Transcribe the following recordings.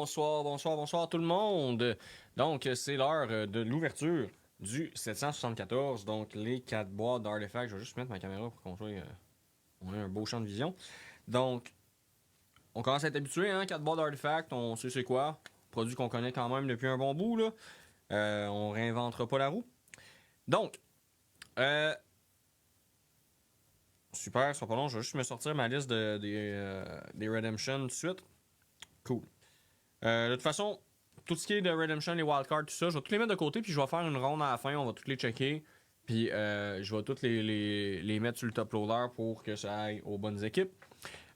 Bonsoir, bonsoir, bonsoir tout le monde. Donc, c'est l'heure de l'ouverture du 774. Donc, les 4 boîtes d'artefacts. Je vais juste mettre ma caméra pour qu'on soit, on ait un beau champ de vision. Donc, on commence à être habitué, hein, 4 boîtes d'artefacts. On sait c'est quoi. Produit qu'on connaît quand même depuis un bon bout, là. On réinventera pas la roue. Donc, super, c'est pas long. Je vais juste me sortir ma liste des Redemption tout de suite. Cool. De toute façon, tout ce qui est de Redemption, les wildcards, tout ça, je vais tous les mettre de côté, puis je vais faire une ronde à la fin, on va tous les checker, puis je vais tous les mettre sur le top loader pour que ça aille aux bonnes équipes.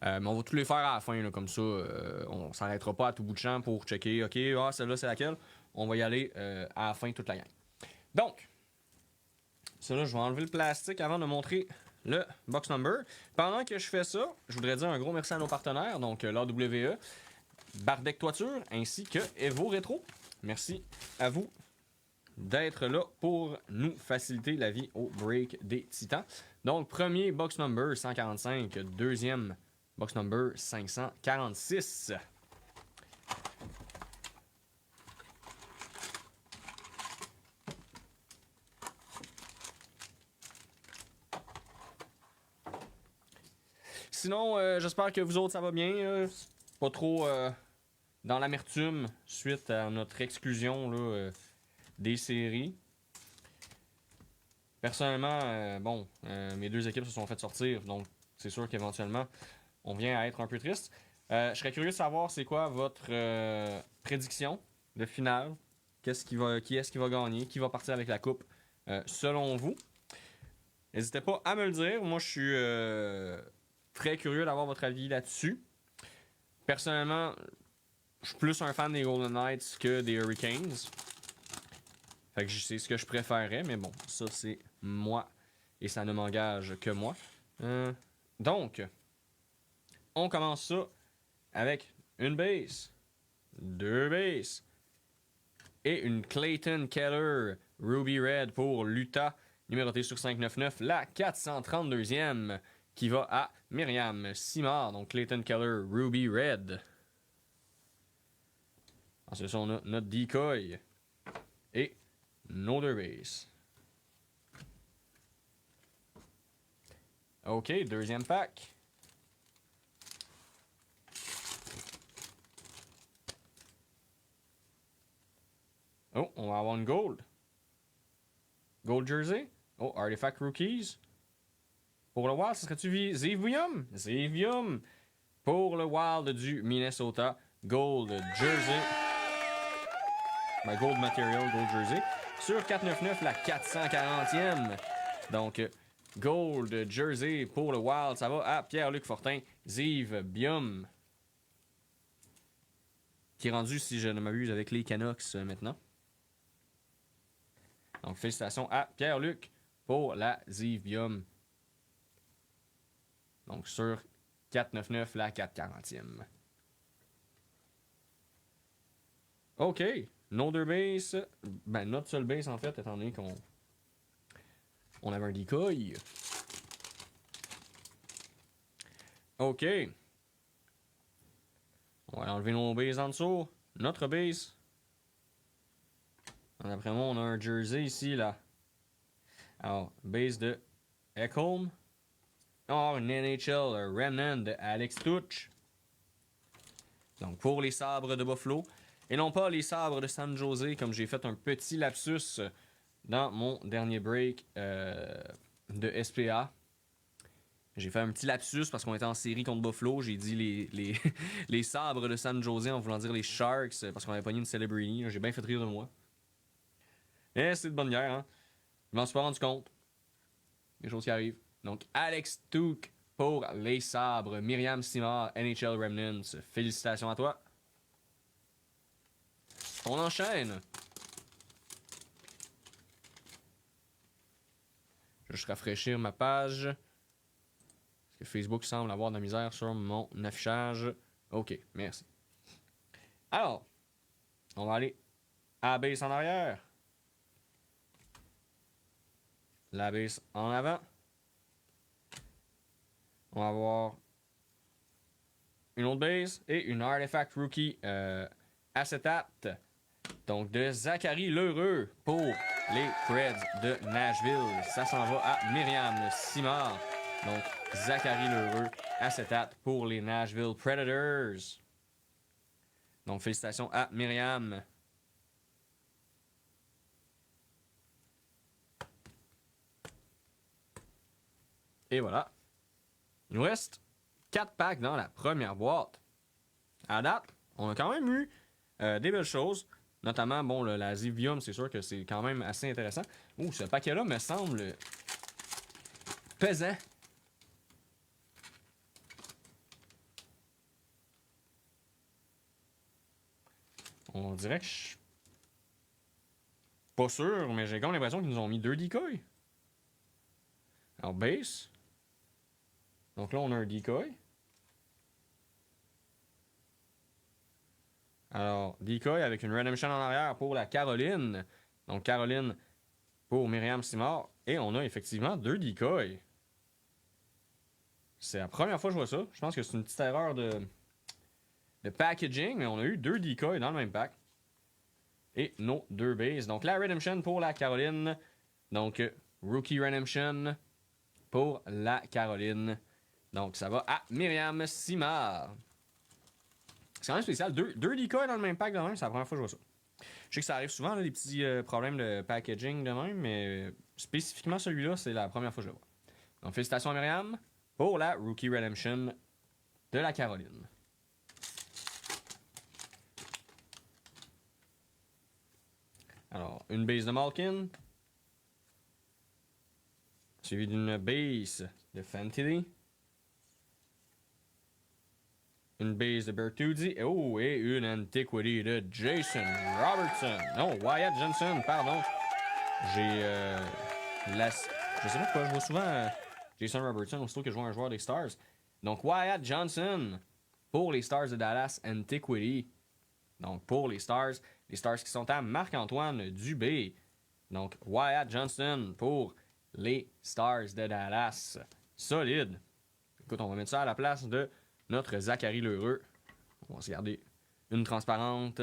Mais on va tous les faire à la fin, là, comme ça, on s'arrêtera pas à tout bout de champ pour checker, ok, celle-là c'est laquelle, on va y aller à la fin toute la gang. Donc, celle-là, je vais enlever le plastique avant de montrer le box number. Pendant que je fais ça, je voudrais dire un gros merci à nos partenaires, donc l'AWE, Bardec Toiture ainsi que Evo Rétro. Merci à vous d'être là pour nous faciliter la vie au break des titans. Donc, premier box number 145, deuxième box number 546. Sinon, j'espère que vous autres ça va bien. Pas trop dans l'amertume suite à notre exclusion là, des séries. Personnellement, mes deux équipes se sont fait sortir, donc c'est sûr qu'éventuellement, on vient à être un peu triste. Je serais curieux de savoir c'est quoi votre prédiction de finale. Qui est-ce qui va gagner? Qui va partir avec la coupe selon vous? N'hésitez pas à me le dire. Moi, je suis très curieux d'avoir votre avis là-dessus. Personnellement, je suis plus un fan des Golden Knights que des Hurricanes. Fait que c'est ce que je préférerais, mais bon, ça c'est moi et ça ne m'engage que moi. Donc, on commence ça avec une base, deux bases et une Clayton Keller Ruby Red pour l'Utah, numérotée sur 599, la 432e qui va à Myriam Simard, donc Clayton Keller Ruby Red. Ensuite, on a notre decoy et nos deux bases. Ok, deuxième pack. Oh, on va avoir une gold. Gold jersey. Oh, Artifact Rookies. Pour le Wild, ce serait-tu Zevium? Zevium. Pour le Wild du Minnesota. Gold jersey. Gold material, gold jersey. Sur 499, la 440e. Donc, gold jersey pour le Wild. Ça va à Pierre-Luc Fortin. Zevium. Qui est rendu, si je ne m'abuse, avec les Canucks maintenant. Donc, félicitations à Pierre-Luc pour la Zevium. Donc, sur 499, la 440e. OK. Nos deux bases. Notre seule base, en fait, étant donné qu'on avait un decoy. OK. On va enlever nos bases en dessous. Notre base. D'après moi, on a un jersey ici, là. Alors, base de Ekholm. Oh, une NHL Remnant de Alex Touch. Donc, pour les sabres de Buffalo. Et non pas les sabres de San Jose, comme j'ai fait un petit lapsus dans mon dernier break de SPA. J'ai fait un petit lapsus parce qu'on était en série contre Buffalo. J'ai dit les sabres de San Jose en voulant dire les Sharks parce qu'on avait pogné une Celebrity. J'ai bien fait rire de moi. Et c'est de bonne guerre, hein. Je m'en suis pas rendu compte. Des choses qui arrivent. Donc, Alex Touk pour les sabres. Myriam Simard, NHL Remnants. Félicitations à toi. On enchaîne. Je vais juste rafraîchir ma page. Parce que Facebook semble avoir de la misère sur mon affichage. OK, merci. Alors, on va aller à la base en arrière. La base en avant. On va avoir une autre base et une Artifact Rookie acétate. Donc, de Zachary Lheureux pour les Preds de Nashville. Ça s'en va à Myriam Simard. Donc, Zachary Lheureux, acétate pour les Nashville Predators. Donc, félicitations à Myriam. Et voilà. Il nous reste 4 packs dans la première boîte. À date, on a quand même eu des belles choses. Notamment, bon, la Zivium, c'est sûr que c'est quand même assez intéressant. Ouh, ce paquet-là me semble pesant. On dirait que je suis pas sûr, mais j'ai comme l'impression qu'ils nous ont mis 2 decoys. Alors, base. Donc là, on a un decoy. Alors, decoy avec une redemption en arrière pour la Caroline. Donc, Caroline pour Myriam Simard. Et on a effectivement 2 decoys. C'est la première fois que je vois ça. Je pense que c'est une petite erreur de packaging, mais on a eu 2 decoys dans le même pack. Et nos 2 bases. Donc, la redemption pour la Caroline. Donc, rookie redemption pour la Caroline. Donc, ça va à Myriam Simard. C'est quand même spécial. Deux decoys dans le même pack de même, c'est la première fois que je vois ça. Je sais que ça arrive souvent, là, les petits problèmes de packaging de même, mais spécifiquement celui-là, c'est la première fois que je le vois. Donc, félicitations à Myriam pour la Rookie Redemption de la Caroline. Alors, une base de Malkin, suivi d'une base de Fantilli. Une base de Bertuzzi. Oh, et une Antiquity de Jason Robertson. Non, Wyatt Johnson, pardon. Je sais pas pourquoi je vois souvent Jason Robertson aussitôt que je vois un joueur des Stars. Donc, Wyatt Johnson pour les Stars de Dallas Antiquity. Donc, pour les Stars qui sont à Marc-Antoine Dubé. Donc, Wyatt Johnson pour les Stars de Dallas. Solide. Écoute, on va mettre ça à la place de notre Zachary Lheureux. On va se garder une transparente.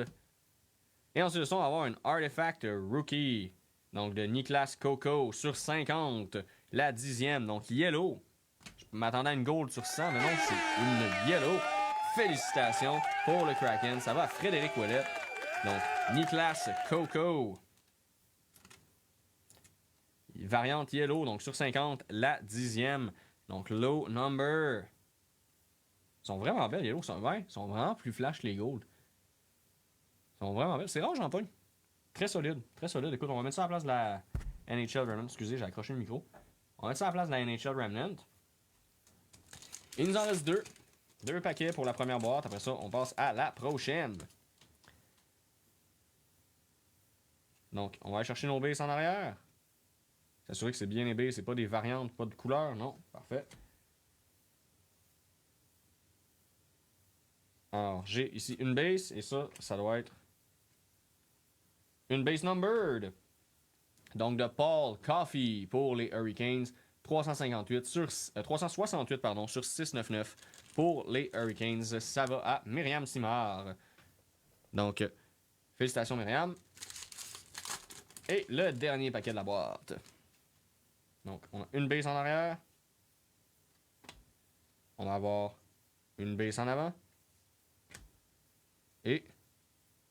Et ensuite de ça, on va avoir une Artifact Rookie. Donc de Niklas Coco sur 50. La 10e. Donc Yellow. Je m'attendais à une Gold sur 100, mais non, c'est une Yellow. Félicitations pour le Kraken. Ça va à Frédéric Ouellet. Donc Niklas Coco. Variante Yellow, donc sur 50. La 10e. Donc low number. Ils sont vraiment belles, les Yellow. Ils sont vraiment plus flash que les Gold. Ils sont vraiment belles. C'est rare, j'en pogne. Très solide. Très solide. Écoute, on va mettre ça à la place de la NHL Remnant. Excusez, j'ai accroché le micro. On va mettre ça à la place de la NHL Remnant. Il nous en reste 2. 2 paquets pour la première boîte. Après ça, on passe à la prochaine. Donc, on va aller chercher nos bases en arrière. S'assurer que c'est bien les bases. C'est pas des variantes, pas de couleurs. Non, parfait. Alors, j'ai ici une base. Et ça doit être une base numbered. Donc, de Paul Coffey pour les Hurricanes. 368 sur, 368 pardon, sur 699 pour les Hurricanes. Ça va à Myriam Simard. Donc, félicitations Myriam. Et le dernier paquet de la boîte. Donc, on a une base en arrière. On va avoir une base en avant. Et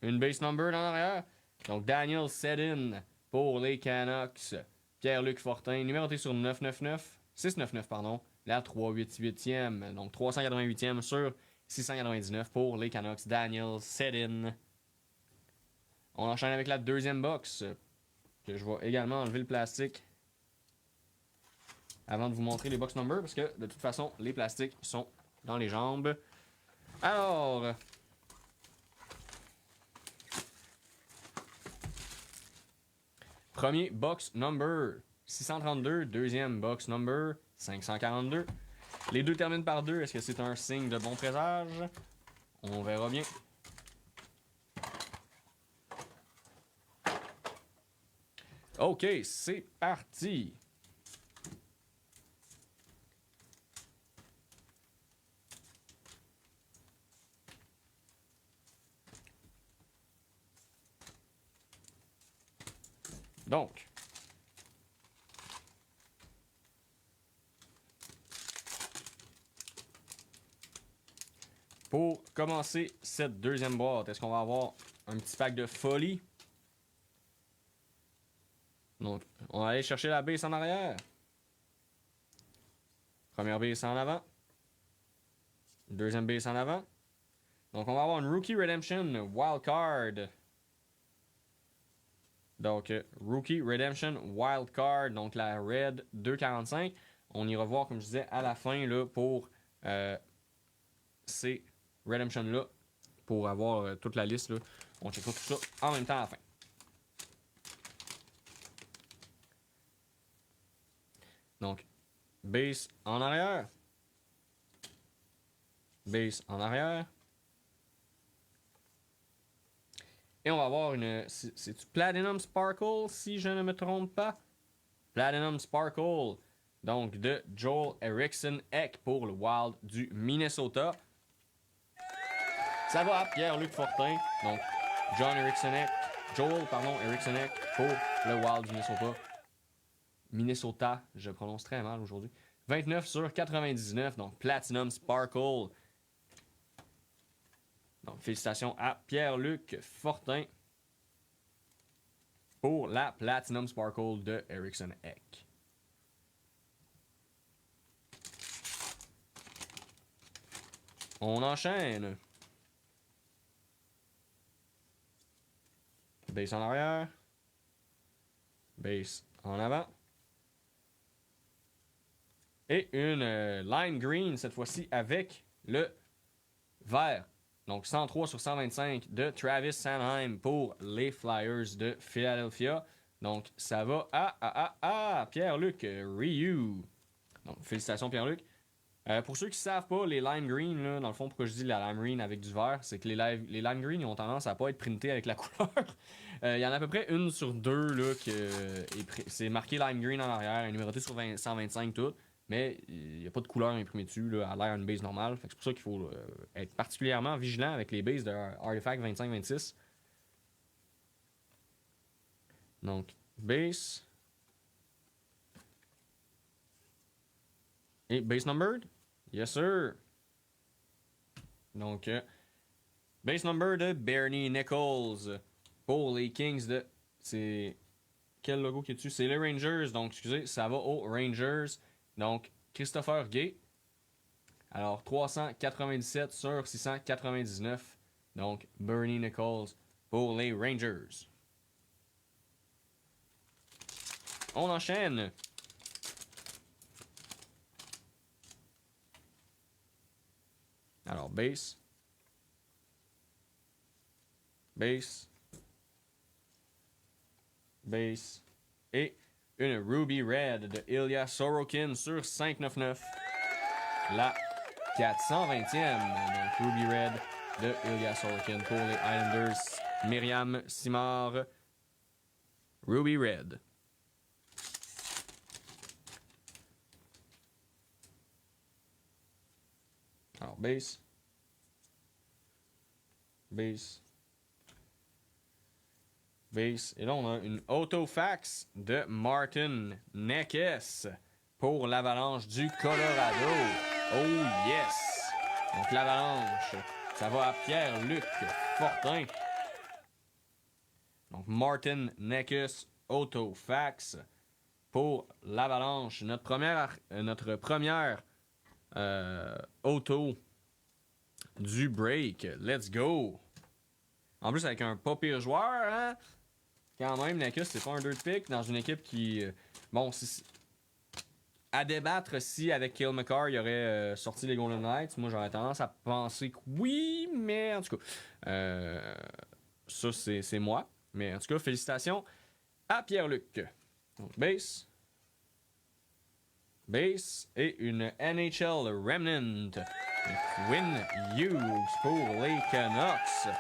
une base number en arrière. Donc, Daniel Sedin pour les Canucks. Pierre-Luc Fortin, numéroté sur 699, pardon. La 388e. Donc, 388e sur 699 pour les Canucks. Daniel Sedin. On enchaîne avec la deuxième box. Que je vais également enlever le plastique avant de vous montrer les box numbers. Parce que, de toute façon, les plastiques sont dans les jambes. Alors... Premier box number 632, deuxième box number 542. Les deux terminent par 2. Est-ce que c'est un signe de bon présage? On verra bien. Ok, c'est parti. Donc, pour commencer cette deuxième boîte, est-ce qu'on va avoir un petit pack de folie? Donc, on va aller chercher la base en arrière. Première base en avant. Deuxième base en avant. Donc, on va avoir une Rookie Redemption Wild Card. Donc, Rookie Redemption Wild Card. Donc, la Red 245. On ira voir, comme je disais, à la fin là, pour ces Redemption-là. Pour avoir toute la liste. Là. On checkera tout ça en même temps à la fin. Donc, base en arrière. Base en arrière. Et on va avoir une... C'est-tu Platinum Sparkle, si je ne me trompe pas? Platinum Sparkle. Donc, de Joel Eriksson Ek pour le Wild du Minnesota. Ça va à Pierre-Luc Fortin. Donc, Joel Eriksson Ek pour le Wild du Minnesota. Minnesota, je prononce très mal aujourd'hui. 29 sur 99, donc Platinum Sparkle. Donc, félicitations à Pierre-Luc Fortin pour la Platinum Sparkle de Eriksson Ek. On enchaîne. Base en arrière. Base en avant. Et une lime green, cette fois-ci, avec le vert. Donc, 103 sur 125 de Travis Sanheim pour les Flyers de Philadelphia. Donc, ça va à Pierre-Luc Ryu. Donc, félicitations, Pierre-Luc. Pour ceux qui ne savent pas, les lime green, là, dans le fond, pourquoi je dis la lime green avec du vert, c'est que les lime green ils ont tendance à ne pas être printés avec la couleur. Il y en a à peu près une sur deux là, c'est marqué lime green en arrière, numéroté sur 125 tout. Mais il n'y a pas de couleur imprimée dessus, là, à l'air une base normale. C'est pour ça qu'il faut être particulièrement vigilant avec les bases de Artifact 25-26. Donc, base. Et base numbered? Yes, sir. Donc, base number de Bernie Nichols pour les Kings de... C'est... Quel logo qui est dessus? C'est les Rangers. Donc, excusez, ça va aux Rangers. Donc, Christopher Gay. Alors, 397 sur 699. Donc, Bernie Nichols pour les Rangers. On enchaîne. Alors, base. Base. Base. Et une Ruby Red de Ilya Sorokin sur 599. La 420e. Donc, Ruby Red de Ilya Sorokin pour les Islanders. Myriam Simard. Ruby Red. Alors, base. Base. Base. Et là, on a une Autofax de Martin Nekes pour l'Avalanche du Colorado. Oh yes! Donc, l'Avalanche, ça va à Pierre-Luc Fortin. Donc, Martin Nekes Autofax pour l'Avalanche. Notre première auto du break. Let's go! En plus, avec un pas pire joueur, hein? Quand même, Nekes, c'est pas un dirt pick dans une équipe qui... bon, à débattre si avec Cale Makar, il aurait sorti les Golden Knights. Moi, j'aurais tendance à penser que oui, mais en tout cas, ça, c'est moi. Mais en tout cas, félicitations à Pierre-Luc. Donc, base. Base et une NHL Remnant de Quinn Hughes pour les Canucks.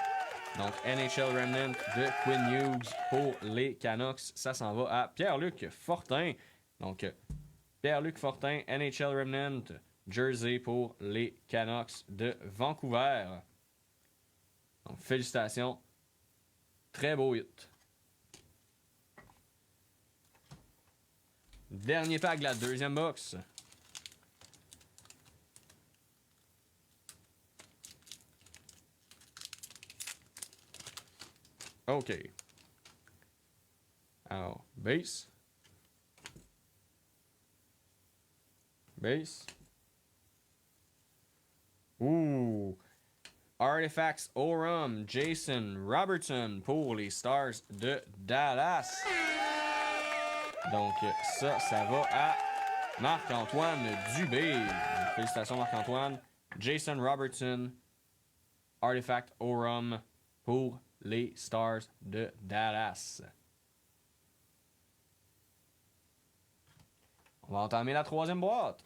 Donc, NHL Remnant de Quinn Hughes pour les Canucks. Ça s'en va à Pierre-Luc Fortin. Donc, Pierre-Luc Fortin, NHL Remnant, Jersey pour les Canucks de Vancouver. Donc, félicitations. Très beau hit. Dernier pack de la deuxième box. OK. Alors, base. Base. Ouh. Artifacts Oram, Jason Robertson pour les Stars de Dallas. Donc, ça va à Marc-Antoine Dubé. Félicitations, Marc-Antoine. Jason Robertson, Artifact Oram pour les Stars de Dallas. On va entamer la troisième boîte.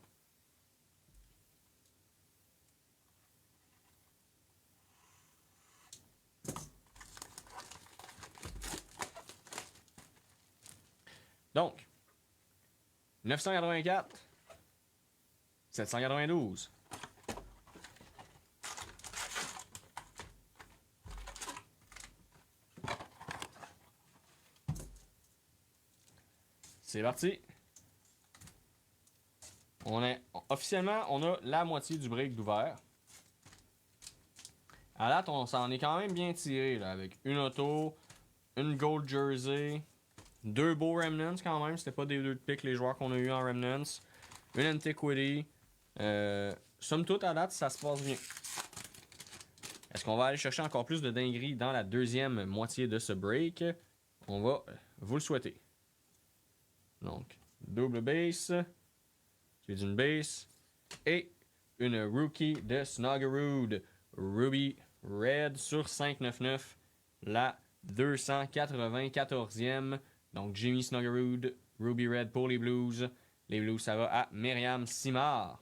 Donc, 984, 792. C'est parti. Officiellement, on a la moitié du break d'ouvert. À date, on s'en est quand même bien tiré là, avec une auto, une gold jersey, 2 beaux remnants quand même. C'était pas des 2 de pique les joueurs qu'on a eu en remnants. Une antiquity. Somme toute, à date, ça se passe bien. Est-ce qu'on va aller chercher encore plus de dingueries dans la deuxième moitié de ce break? On va vous le souhaiter. Donc, double base. C'est une base. Et une rookie de Snuggerud. Ruby Red sur 599. La 294e. Donc, Jimmy Snuggerud. Ruby Red pour les Blues. Les Blues, ça va à Myriam Simard.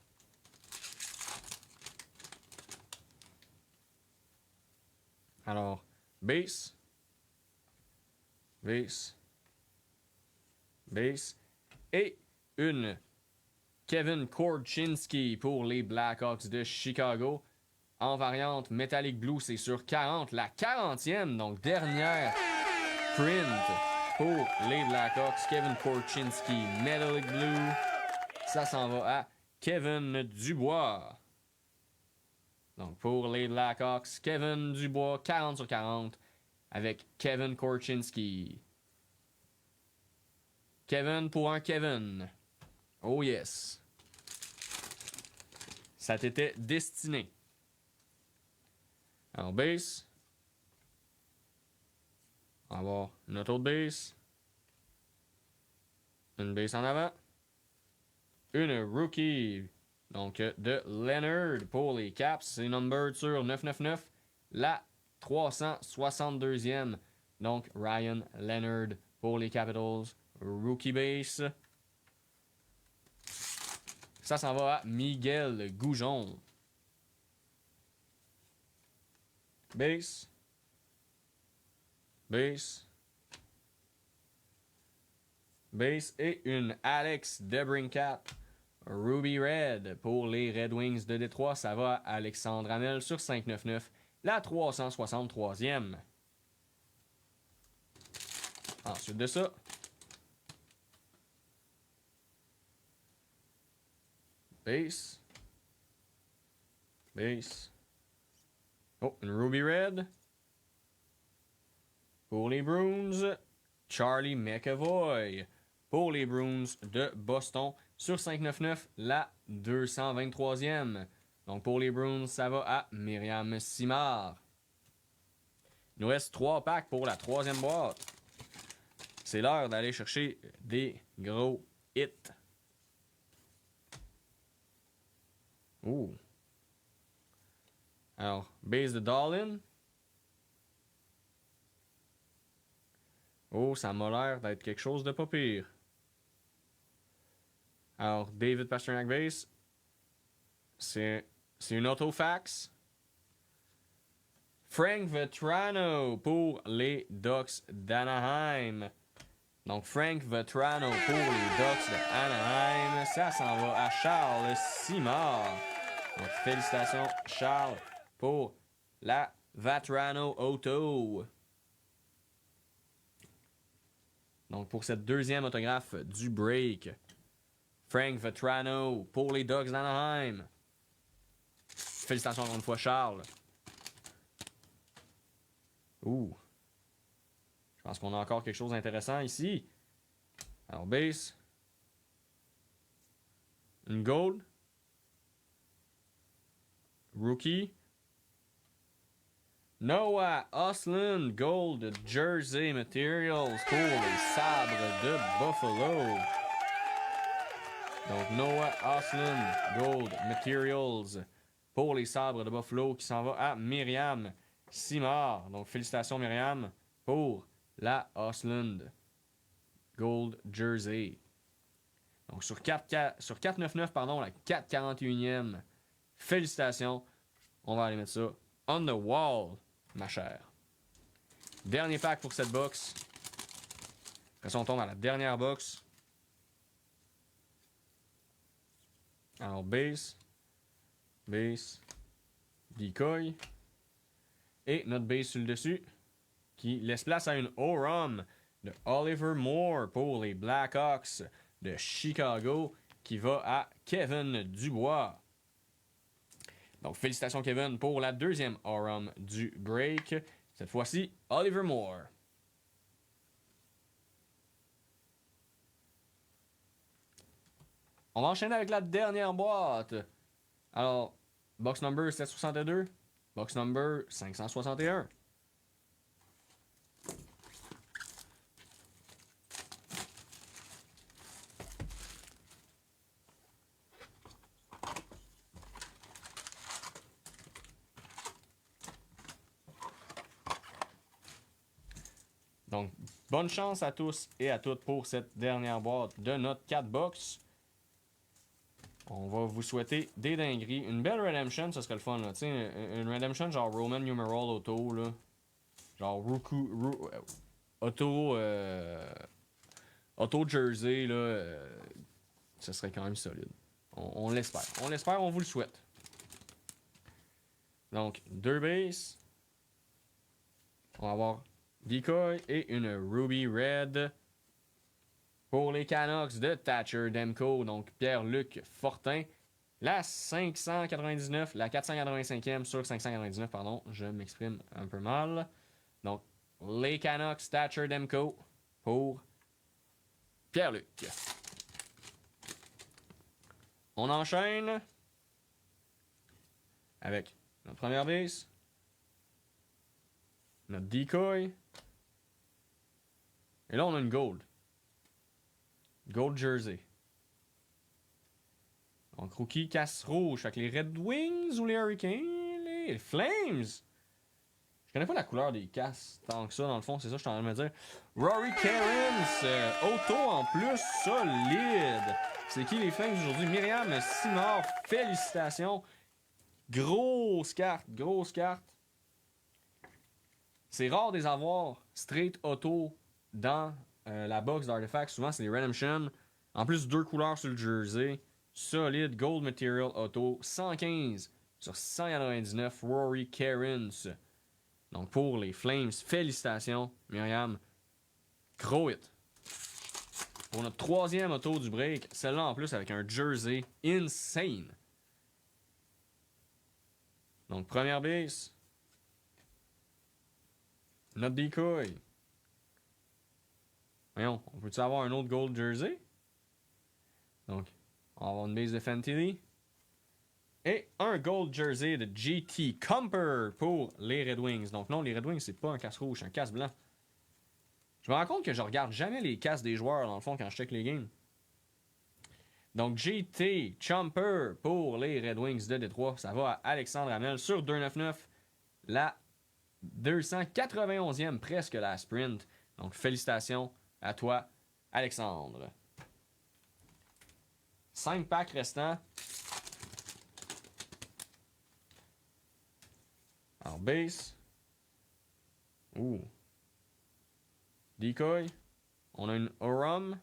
Alors, base. Base. Base. Et une Kevin Korchinski pour les Blackhawks de Chicago. En variante Metallic Blue, c'est sur 40. La 40e, donc dernière print pour les Blackhawks. Kevin Korchinski, Metallic Blue. Ça s'en va à Kevin Dubois. Donc pour les Blackhawks, Kevin Dubois, 40 sur 40 avec Kevin Korchinski. Kevin pour un Kevin. Oh yes. Ça t'était destiné. Alors, base. On va avoir une autre base. Une base en avant. Une rookie. Donc, de Leonard pour les Caps. C'est numbered sur 999. La 362e. Donc, Ryan Leonard pour les Capitals. Rookie base. Ça s'en va à Miguel Goujon. Base. Base. Base et une Alex DeBrincat. Ruby Red pour les Red Wings de Détroit. Ça va à Alexandre Hamel sur 599. La 363e. Ensuite de ça. Base. Base. Oh, une Ruby Red. Pour les Bruins, Charlie McAvoy. Pour les Bruins de Boston, sur 599, la 223e. Donc pour les Bruins, ça va à Myriam Simard. Il nous reste 3 packs pour la troisième boîte. C'est l'heure d'aller chercher des gros hits. Ouh. Alors, base de Dahlin. Oh, ça m'a l'air d'être quelque chose de pas pire. Alors, David Pastrnak base. C'est une autofax. Frank Vetrano pour les Ducks d'Anaheim. Donc, Frank Vetrano pour les Ducks d'Anaheim. Ça s'en va à Charles Simard. Donc, félicitations, Charles, pour la Vetrano Auto. Donc, pour cette deuxième autographe du break. Frank Vetrano pour les Ducks d'Anaheim. Félicitations encore une fois, Charles. Ouh. Je pense qu'on a encore quelque chose d'intéressant ici. Alors, base. Une gold. Rookie. Noah Osland Gold Jersey Materials pour les Sabres de Buffalo. Donc, Noah Osland Gold Materials pour les Sabres de Buffalo qui s'en va à Myriam Simard. Donc, félicitations Myriam pour la Osland Gold Jersey. Donc, sur 499, pardon, la 441e. Félicitations. On va aller mettre ça on the wall, ma chère. Dernier pack pour cette box. Après ça, on tombe à la dernière box. Alors, base, decoy. Et notre base sur le dessus qui laisse place à une Orum de Oliver Moore pour les Blackhawks de Chicago qui va à Kevin Dubois. Donc, félicitations Kevin pour la deuxième Orum du break. Cette fois-ci, Oliver Moore. On va enchaîner avec la dernière boîte. Alors, box number 762, box number 561. Donc, bonne chance à tous et à toutes pour cette dernière boîte de notre 4 box. On va vous souhaiter des dingueries. Une belle Redemption, ça serait le fun. Là. Une Redemption genre Roman Numeral Auto. Là. Genre Auto Jersey. Là, ça serait quand même solide. On l'espère. On l'espère, on vous le souhaite. Donc, 2 bases. On va avoir Decoy et une Ruby Red pour les Canucks de Thatcher Demko. Donc Pierre-Luc Fortin. La 599, la 485e sur 599, pardon, je m'exprime un peu mal. Donc les Canucks Thatcher Demko pour Pierre-Luc. On enchaîne avec notre première base, notre Decoy. Et là, on a une Gold. Gold Jersey. Donc, rookie casse rouge. Avec les Red Wings ou les Hurricanes? Les Flames. Je connais pas la couleur des casses tant que ça, dans le fond. C'est ça que je suis en train de me dire. Rory Cairns. Auto en plus. Solide. C'est qui les Flames aujourd'hui? Myriam Simard. Félicitations. Grosse carte. Grosse carte. C'est rare de les avoir straight auto dans la box d'Artifacts. Souvent, c'est les Redemption. En plus, 2 couleurs sur le jersey. Solide Gold Material Auto. 115 sur 199. Rory Cairns. Donc, pour les Flames, félicitations, Myriam. Gros hit. Pour notre 3e auto du break, celle-là en plus avec un jersey insane. Donc, première base. Notre Decoy. Voyons, on peut-tu avoir un autre gold jersey? Donc, on va avoir une base de Fantilli. Et un gold jersey de GT Comper pour les Red Wings. Donc non, les Red Wings, c'est pas un casse rouge, c'est un casse blanc. Je me rends compte que je regarde jamais les casses des joueurs, dans le fond, quand je check les games. Donc GT Comper pour les Red Wings de Détroit. Ça va à Alexandre Hamel sur 299. La 291e, presque la sprint. Donc félicitations à toi, Alexandre. 5 packs restants. Alors, base. Ouh. Decoy. On a une Orum.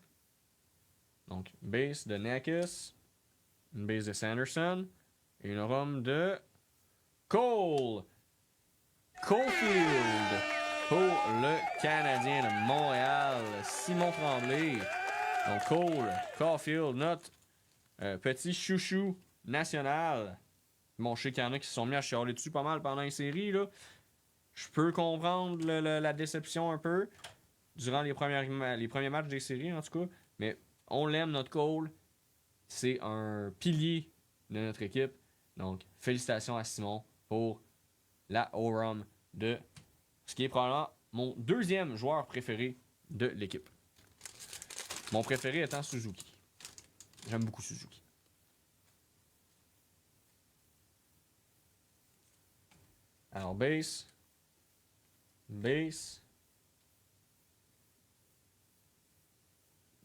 Donc, base de Nekis. Une base de Sanderson. Et une Orum de Cole Caulfield. Pour le Canadien de Montréal, Simon Tremblay. Donc, Cole Caulfield, notre petit chouchou national. Bon, je sais qu'il y en a qui se sont mis à chialer dessus pas mal pendant les séries, là. Je peux comprendre la déception un peu durant les premiers matchs des séries, en tout cas. Mais on l'aime, notre Cole. C'est un pilier de notre équipe. Donc, félicitations à Simon pour la Orum de ce qui est probablement mon deuxième joueur préféré de l'équipe. Mon préféré étant Suzuki. J'aime beaucoup Suzuki. Alors, base. Base.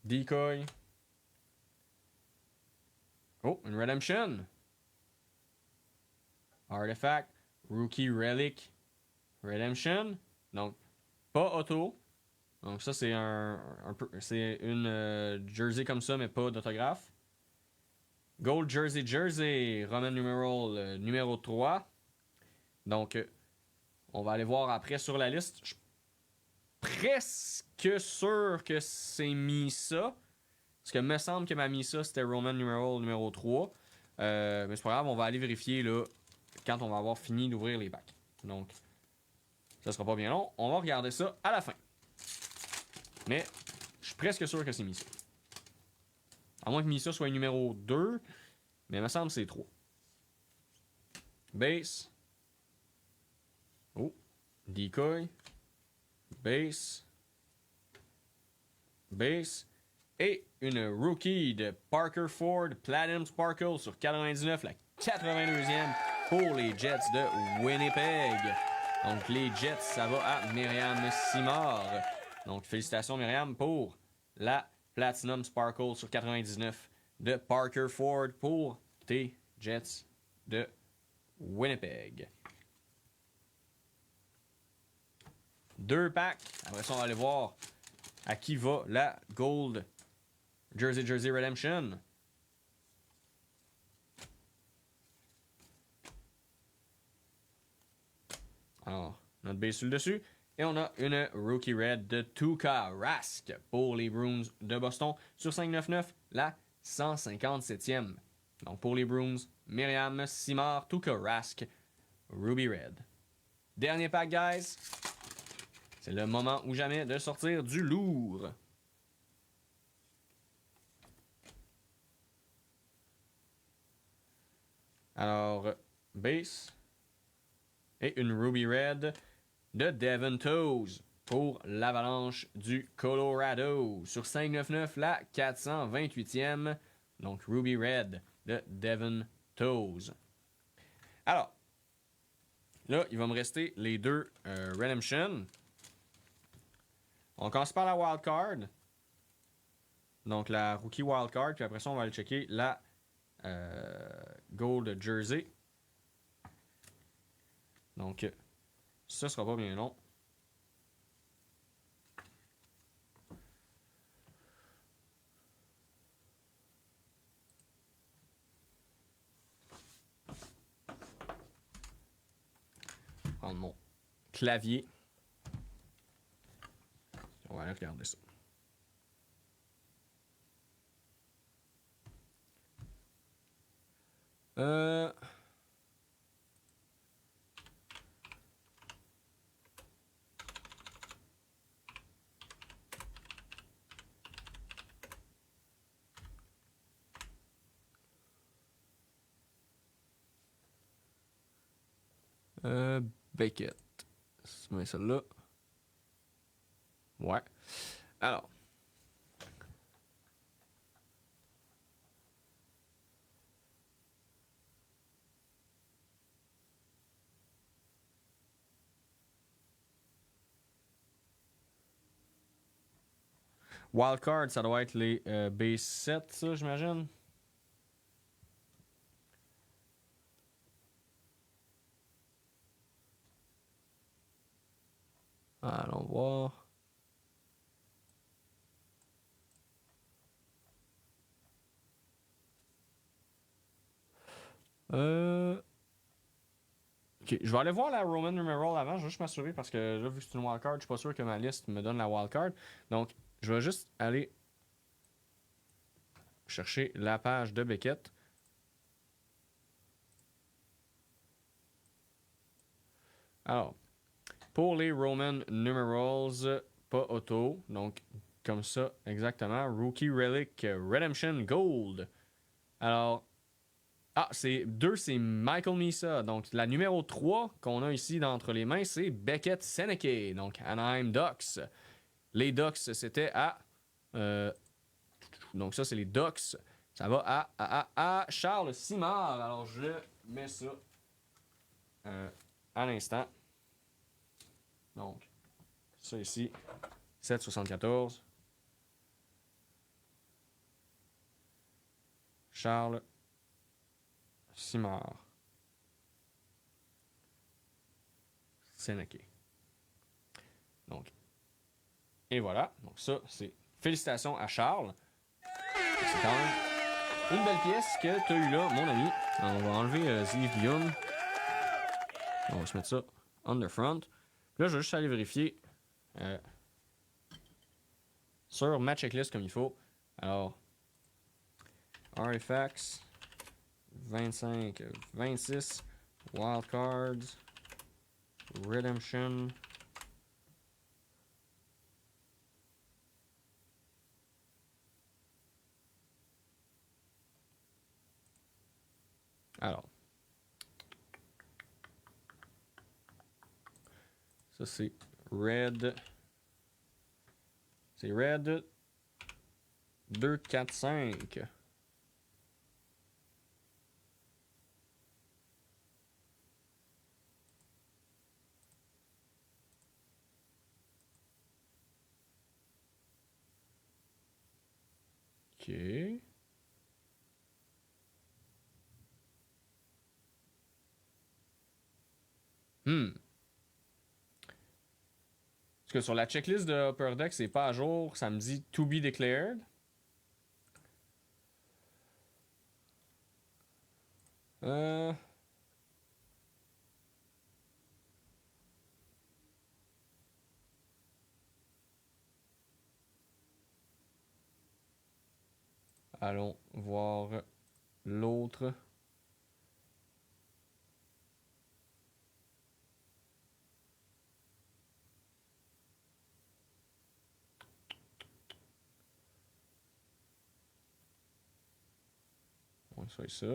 Decoy. Oh, une Redemption. Artifact. Rookie Relic. Redemption. Donc, pas auto. Donc ça, c'est c'est une jersey comme ça, mais pas d'autographe. Gold Jersey. Roman numeral numéro 3. Donc, on va aller voir après sur la liste. Je suis presque sûr que c'est Misa. Parce que me semble que ma Misa, c'était Roman numeral numéro 3. Mais c'est pas grave, on va aller vérifier là quand on va avoir fini d'ouvrir les packs. Donc, ça sera pas bien long. On va regarder ça à la fin. Mais je suis presque sûr que c'est Misa. À moins que Misa soit numéro 2. Mais il me semble que c'est 3. Base. Oh. Decoy. Base. Base. Et une rookie de Parker Ford Platinum Sparkle sur 99, la 82e pour les Jets de Winnipeg. Donc les Jets, ça va à Myriam Simard. Donc félicitations Myriam pour la Platinum Sparkle sur 99 de Parker Ford pour tes Jets de Winnipeg. 2 packs. Après ça, on va aller voir à qui va la Gold Jersey Redemption. Alors, notre base sur le dessus. Et on a une Rookie Red de Tuukka Rask pour les Bruins de Boston sur 599, la 157e. Donc pour les Bruins, Myriam Simard, Tuukka Rask, Ruby Red. Dernier pack, guys. C'est le moment ou jamais de sortir du lourd. Alors, base. Et une Ruby Red de Devon Toews pour l'Avalanche du Colorado. Sur 599, la 428e. Donc, Ruby Red de Devon Toews. Alors, là, il va me rester les 2 Redemption. On commence par la Wild Card. Donc, la Rookie Wild Card. Puis après ça, on va aller checker la Gold Jersey. Donc, ça sera pas bien long. Prendre mon clavier. On va aller regarder ça. Beckett. C'est bien celle-là. Ouais. Alors. Wildcard, ça doit être les base 7, ça, j'imagine. Allons voir. Ok, je vais aller voir la Roman numeral avant, je vais juste m'assurer parce que là, vu que c'est une wildcard, je suis pas sûr que ma liste me donne la wildcard. Donc, je vais juste aller chercher la page de Beckett. Alors, pour les Roman numerals, pas auto, donc comme ça, exactement. Rookie Relic Redemption Gold. Alors, c'est Michael Misa. Donc, la numéro 3 qu'on a ici d'entre les mains, c'est Beckett Seneke, donc Anaheim Ducks. Les Ducks, c'était à... donc, ça, c'est les Ducks. Ça va à Charles Simard. Alors, je mets ça à l'instant. Donc, ça ici, 7,74. Charles Simard. Seneke. Donc, et voilà. Donc, ça, c'est félicitations à Charles. C'est quand même une belle pièce que tu as eue là, mon ami. Alors, on va enlever Ziv Guillaume. On va se mettre ça on the front. Là, je vais juste aller vérifier sur ma checklist comme il faut. Alors, Artifacts, 25, 26, Wildcards, Redemption. Alors, ça c'est Red. C'est Red 2, 4, 5. OK. Parce que sur la checklist de Upper Deck, c'est pas à jour. Ça me dit to be declared. Allons voir l'autre. On va faire ça.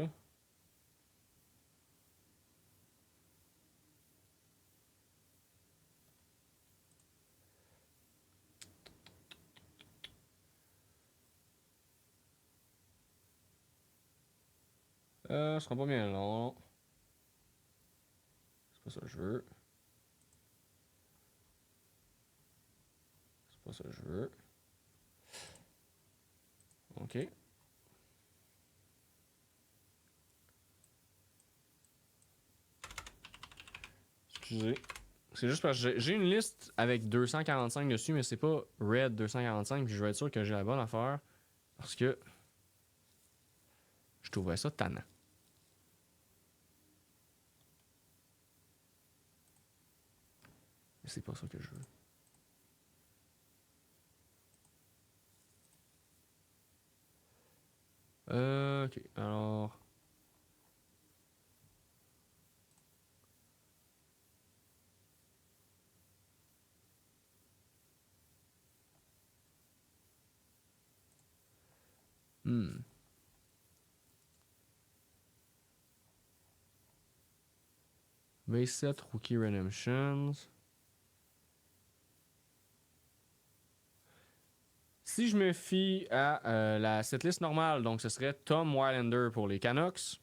Ce sera pas bien long. C'est pas ça que je veux. C'est pas ça que je veux. OK. Excusez. C'est juste parce que j'ai une liste avec 245 dessus, mais c'est pas Red 245, puis je vais être sûr que j'ai la bonne affaire. Parce que je trouverais ça tannant. Mais c'est pas ça que je veux. OK. Alors. Base set Rookie Redemptions. Si je me fie à la setlist normale, donc ce serait Tom Wylander pour les Canucks.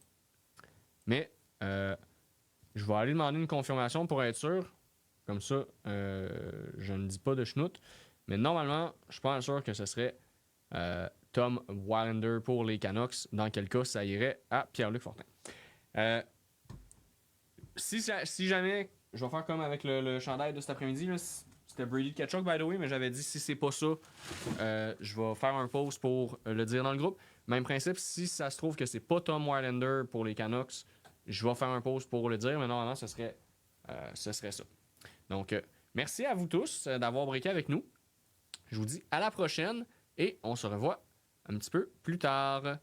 Mais je vais aller demander une confirmation pour être sûr. Comme ça, je ne dis pas de schnout. Mais normalement, je suis pas sûr que ce serait Tom Wylander pour les Canucks. Dans quel cas, ça irait à Pierre-Luc Fortin. Si jamais, je vais faire comme avec le chandail de cet après-midi. C'était Brady Tkachuk, by the way, mais j'avais dit si c'est pas ça, je vais faire un post pour le dire dans le groupe. Même principe, si ça se trouve que c'est pas Tom Wylander pour les Canucks, je vais faire un post pour le dire, mais normalement, ce serait ça. Donc, merci à vous tous d'avoir breaké avec nous. Je vous dis à la prochaine et on se revoit un petit peu plus tard.